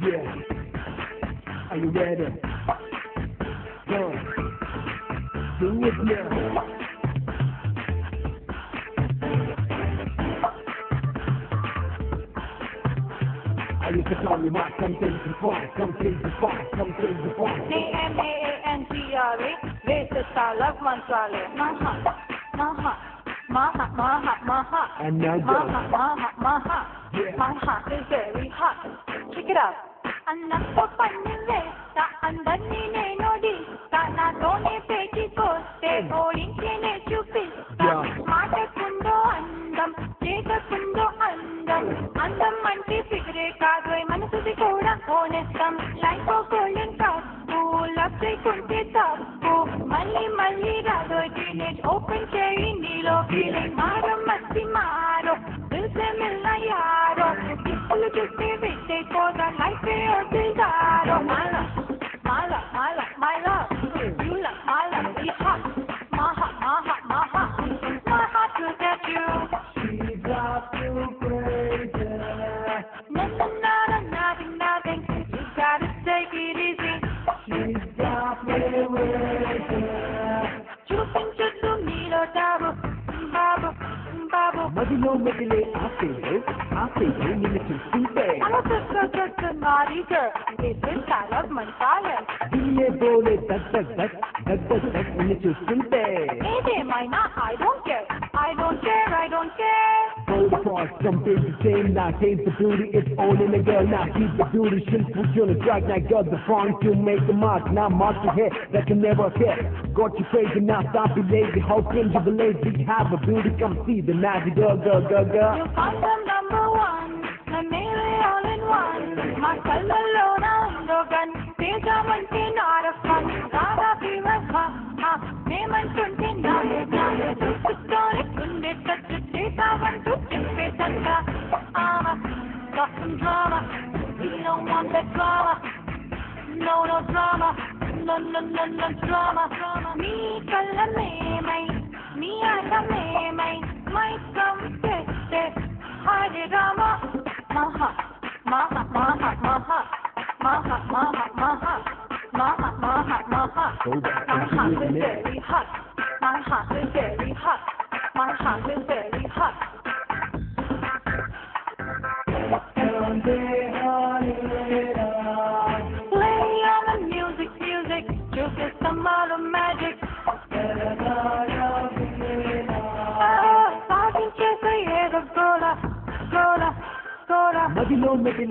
Yeah. Are you ready? Go. Sing it now. I used to call me Mark, come things to fun, come things to fun, come things to fun. NAMANTRA, racist, I love Mantrale. Maha, maha, maha, maha, maha. And now go. Maha, maha, maha. Yeah. My heart is very hot. Check it out. Annappa pannivesta andarni nenodista natone petikoste odintene chupista maatakundo andam chekakundo andam andam ante figure kaadoi manasudi kuda honestam life of golden cup love chekunte tappu malli malli radoi teenage open cherry neelo feeling maro masti maro dil se milna yaro people chutte vitte koda life e odilaro my love my love my love my love you love my love be hot maha maha maha my heart will get you She got you crazy. na na na na nothing nothing you gotta take it easy She got me waiting. చూపించొద్దు నీలో తావు బాబు బాబు మదిలో మెదిలే ఆశలు నిన్ను చూస్తుంటే అలసొక్క నారీ girl this is kind of మంచాలే దిల్లే బోలే దగ్ దగ్ దగ్ దగ్ దగ్ దగ్ నిన్ను చూస్తుంటే ఏదేమైనా I don't care I don't care I don't care Both parts, something the same. Now taste the beauty, it's all in the girl. Now keep the beauty, she'll put you on the track. Now got the front to make the mark. Now mark your head, that can never hit. Got you crazy, now stop be lazy. How can you be lazy? Have a beauty, come see the magic girl. You found the number one I made it all in one మా కళ్ళల్లో నా ఉందోగన్ తేజమంటే not a fun రాగా fever ha మేమంటుంటే నాదే చూస్తూనే గుండె touch చేసావంటూ చెప్పేసంట got some drama we don't want that drama no drama no drama నీ కళ్ళమేమై నీ ఆటమేమై మై కంపెట్టే Hare Rama maha maha maha maha maha maha maha maha maha maha my heart is very hot my heart is very hot my heart is very hot play on the music just get some out of magic సాగించేసే ఏదో గోల మదిలో మెదిలే